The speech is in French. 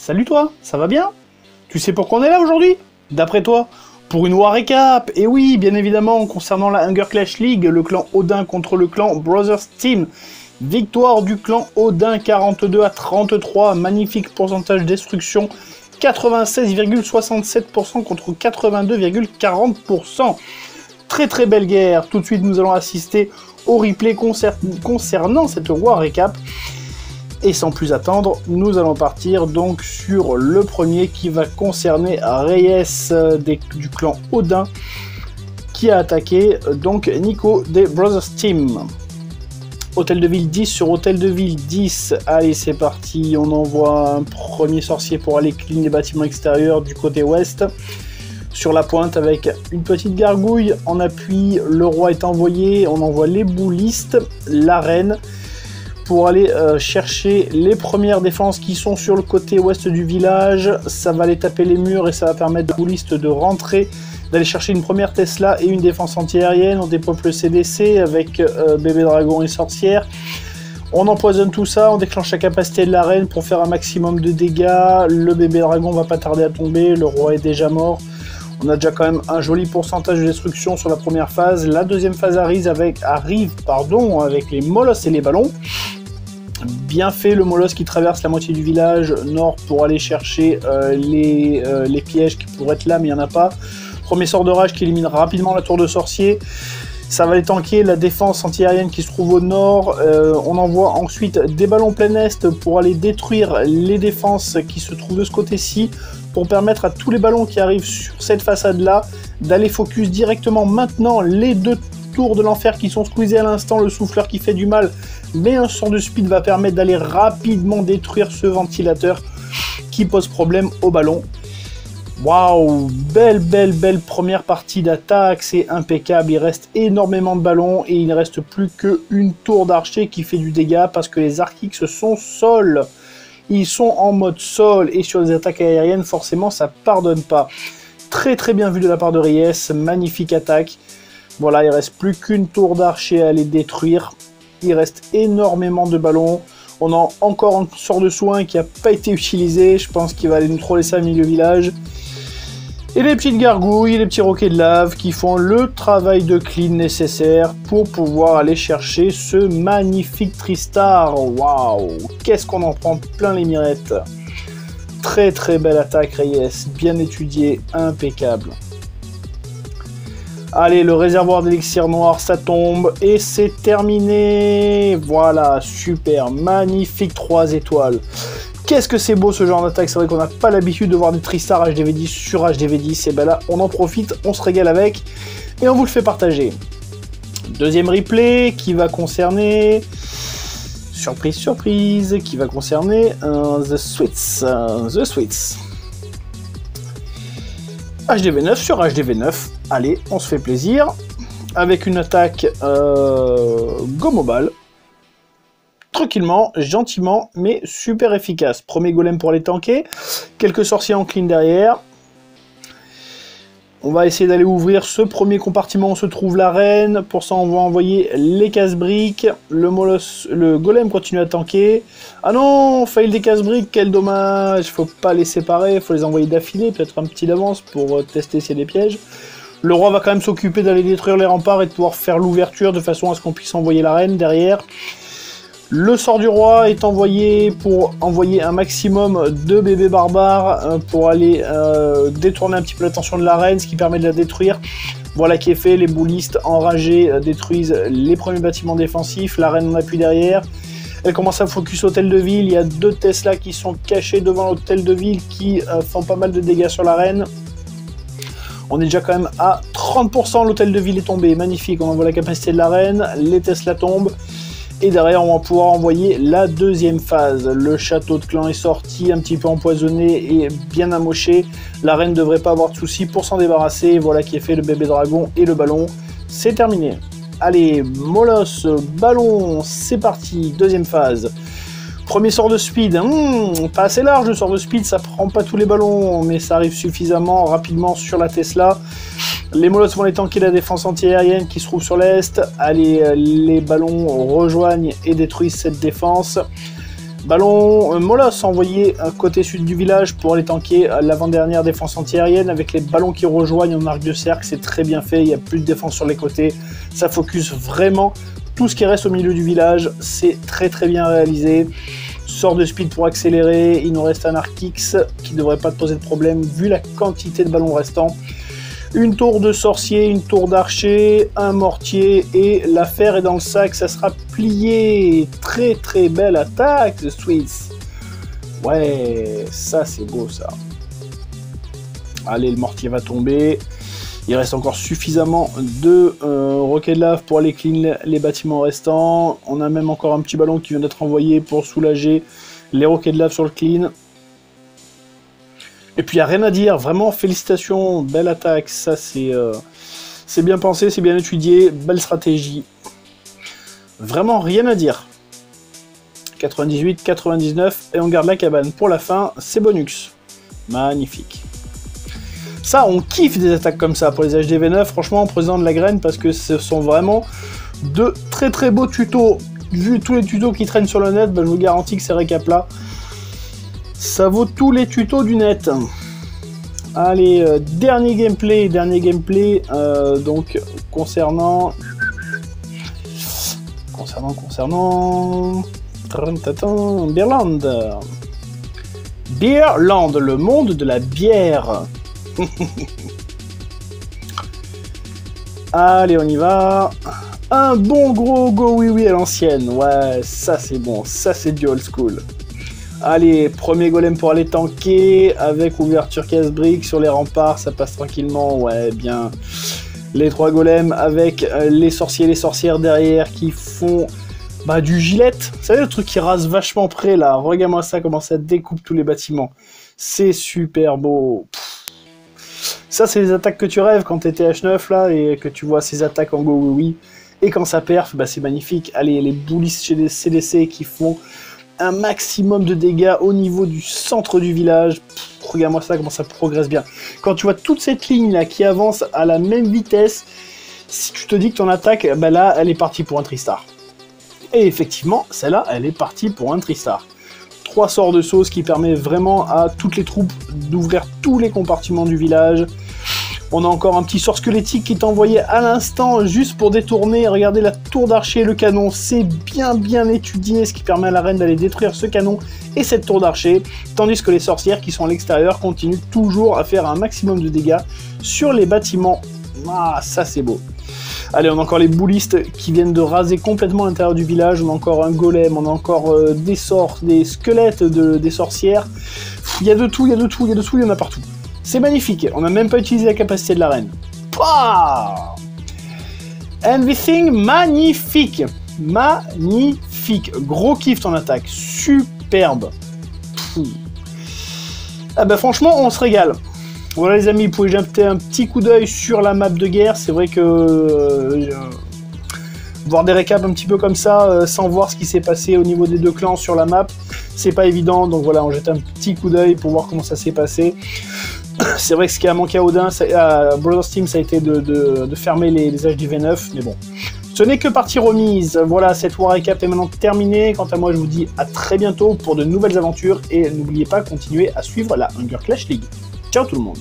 Salut toi, ça va bien? Tu sais pourquoi on est là aujourd'hui? D'après toi? Pour une War Recap! Et oui, bien évidemment, concernant la Hunger Clash League, le clan Odin contre le clan Brothers Team. Victoire du clan Odin 42 à 33, magnifique pourcentage de destruction, 96,67% contre 82,40%. Très très belle guerre. Tout de suite, nous allons assister au replay concernant cette War Recap. Et sans plus attendre, nous allons partir donc sur le premier qui va concerner Reyes du clan Odin qui a attaqué donc Nico des Brothers Team. Hôtel de ville 10 sur hôtel de ville 10. Allez, c'est parti. On envoie un premier sorcier pour aller clean les bâtiments extérieurs du côté ouest. Sur la pointe avec une petite gargouille. En appui, le roi est envoyé. On envoie les boulistes, la reine, pour aller chercher les premières défenses qui sont sur le côté ouest du village. Ça va aller taper les murs et ça va permettre aux boulistes de rentrer, d'aller chercher une première Tesla et une défense antiaérienne. On dépeuple le CDC avec bébé dragon et sorcière. On empoisonne tout ça, on déclenche la capacité de la reine pour faire un maximum de dégâts. Le bébé dragon va pas tarder à tomber, le roi est déjà mort. On a déjà quand même un joli pourcentage de destruction sur la première phase. La deuxième phase arrive avec les molosses et les ballons. Bien fait, le molosse qui traverse la moitié du village nord pour aller chercher les pièges qui pourraient être là, mais il n'y en a pas. Premier sort de rage qui élimine rapidement la tour de sorcier. Ça va aller tanker la défense antiaérienne qui se trouve au nord. On envoie ensuite des ballons plein est pour aller détruire les défenses qui se trouvent de ce côté-ci, pour permettre à tous les ballons qui arrivent sur cette façade-là d'aller focus directement maintenant les deux tours de l'enfer qui sont squeezés à l'instant, le souffleur qui fait du mal, mais un sort de speed va permettre d'aller rapidement détruire ce ventilateur qui pose problème au ballon. Waouh, belle première partie d'attaque, c'est impeccable, il reste énormément de ballons et il ne reste plus qu'une tour d'archer qui fait du dégât parce que les Archix sont sol. Ils sont en mode sol et sur les attaques aériennes, forcément ça pardonne pas. Très bien vu de la part de Reyes, magnifique attaque. Voilà, il reste plus qu'une tour d'archer à les détruire. Il reste énormément de ballons. On a encore un sort de soin qui n'a pas été utilisé. Je pense qu'il va aller nous troller ça au milieu du village. Et les petites gargouilles, les petits roquets de lave qui font le travail de clean nécessaire pour pouvoir aller chercher ce magnifique Tristar. Waouh, qu'est-ce qu'on en prend plein les mirettes. Très belle attaque Reyes, bien étudiée, impeccable. Allez, le réservoir d'élixir noir, ça tombe et c'est terminé. Voilà, super, magnifique 3 étoiles. Qu'est-ce que c'est beau ce genre d'attaque, c'est vrai qu'on n'a pas l'habitude de voir des Tristar HDV10 sur HDV10, et ben là on en profite, on se régale avec, et on vous le fait partager. Deuxième replay qui va concerner, surprise, qui va concerner The Sweets. HDV9 sur HDV9, allez, on se fait plaisir, avec une attaque Go-Mobile. Tranquillement, gentiment, mais super efficace. Premier golem pour les tanker, quelques sorciers en clean derrière. On va essayer d'aller ouvrir ce premier compartiment où se trouve la reine. Pour ça, on va envoyer les casse-briques. Le golem continue à tanker. Ah non, fail des casse-briques, quel dommage. Faut pas les séparer, faut les envoyer d'affilée, peut-être un petit d'avance pour tester s'il y a des pièges. Le roi va quand même s'occuper d'aller détruire les remparts et de pouvoir faire l'ouverture de façon à ce qu'on puisse envoyer la reine derrière. Le sort du roi est envoyé pour envoyer un maximum de bébés barbares pour aller détourner un petit peu l'attention de la reine, ce qui permet de la détruire. Voilà qui est fait, les boulistes enragés détruisent les premiers bâtiments défensifs, la reine en appuie derrière. Elle commence à focus hôtel de ville, il y a 2 Tesla qui sont cachés devant l'hôtel de ville qui font pas mal de dégâts sur la reine. On est déjà quand même à 30%, l'hôtel de ville est tombé, magnifique, on envoie la capacité de la reine, les Tesla tombent. Et derrière, on va pouvoir envoyer la deuxième phase. Le château de clan est sorti, un petit peu empoisonné et bien amoché. La reine ne devrait pas avoir de soucis pour s'en débarrasser. Voilà qui est fait, le bébé dragon et le ballon. C'est terminé. Allez, molosse, ballon, c'est parti. Deuxième phase. Premier sort de speed. Pas assez large le sort de speed, ça prend pas tous les ballons, mais ça arrive suffisamment rapidement sur la Tesla. Les molosses vont les tanker la défense anti-aérienne qui se trouve sur l'est. Allez, les ballons rejoignent et détruisent cette défense. Ballon Moloss envoyé côté sud du village pour aller tanker l'avant-dernière défense antiaérienne avec les ballons qui rejoignent en arc de cercle. C'est très bien fait, il n'y a plus de défense sur les côtés. Ça focus vraiment tout ce qui reste au milieu du village. C'est très bien réalisé. Sort de speed pour accélérer. Il nous reste un arc X qui ne devrait pas te poser de problème vu la quantité de ballons restants. Une tour de sorcier, une tour d'archer, un mortier et l'affaire est dans le sac, ça sera plié. Très belle attaque de Swiss. Ouais, ça c'est beau ça. Allez, le mortier va tomber. Il reste encore suffisamment de roquets de lave pour aller clean les bâtiments restants. On a même encore un petit ballon qui vient d'être envoyé pour soulager les roquets de lave sur le clean. Et puis il n'y a rien à dire, vraiment félicitations, belle attaque, ça c'est bien pensé, c'est bien étudié, belle stratégie. Vraiment rien à dire. 98, 99, et on garde la cabane pour la fin, c'est bonus. Magnifique. Ça, on kiffe des attaques comme ça pour les HDV9, franchement, président de la graine, parce que ce sont vraiment de très beaux tutos. Vu tous les tutos qui traînent sur le net, bah, je vous garantis que ces récaps-là, ça vaut tous les tutos du net. Allez, dernier gameplay, donc concernant Beerland. Beerland, le monde de la bière. Allez, on y va. Un bon gros go oui à l'ancienne. Ouais, ça c'est bon, ça c'est du old school. Allez, premier golem pour aller tanker, avec ouverture casse-brique sur les remparts, ça passe tranquillement, ouais, bien. Les 3 golems avec les sorciers et les sorcières derrière qui font du gilette. Vous savez le truc qui rase vachement près là, regarde-moi ça, comment ça découpe tous les bâtiments. C'est super beau. Ça c'est les attaques que tu rêves quand t'es TH9 là, et que tu vois ces attaques en go oui. Et quand ça perf, c'est magnifique. Allez, les boulistes chez les CDC qui font un maximum de dégâts au niveau du centre du village. Regarde-moi ça, comment ça progresse bien. Quand tu vois toute cette ligne là qui avance à la même vitesse, si tu te dis que ton attaque, là, elle est partie pour un Tristar. Et effectivement, celle-là, elle est partie pour un Tristar. 3 sorts de sauce qui permet vraiment à toutes les troupes d'ouvrir tous les compartiments du village. On a encore un petit sort squelettique qui est envoyé à l'instant juste pour détourner. Regardez la tour d'archer, le canon, c'est bien étudié, ce qui permet à la reine d'aller détruire ce canon et cette tour d'archer, tandis que les sorcières qui sont à l'extérieur continuent toujours à faire un maximum de dégâts sur les bâtiments. Ah, ça c'est beau. Allez, on a encore les boulistes qui viennent de raser complètement l'intérieur du village. On a encore un golem, on a encore des squelettes des sorcières. Il y a de tout, il y en a partout. C'est magnifique, on n'a même pas utilisé la capacité de la reine. Pouah, everything magnifique. Gros kiff ton attaque, superbe. Ah franchement, on se régale. Voilà les amis, vous pouvez jeter un petit coup d'œil sur la map de guerre. C'est vrai que voir des récaps un petit peu comme ça, sans voir ce qui s'est passé au niveau des 2 clans sur la map, c'est pas évident. Donc voilà, on jette un petit coup d'œil pour voir comment ça s'est passé. C'est vrai que ce qui a manqué à Odin, à Brothers Team, ça a été de fermer les HDV9, mais bon. Ce n'est que partie remise. Voilà, cette War Recap est maintenant terminée. Quant à moi, je vous dis à très bientôt pour de nouvelles aventures. Et n'oubliez pas, continuez à suivre la Hunger Clash League. Ciao tout le monde.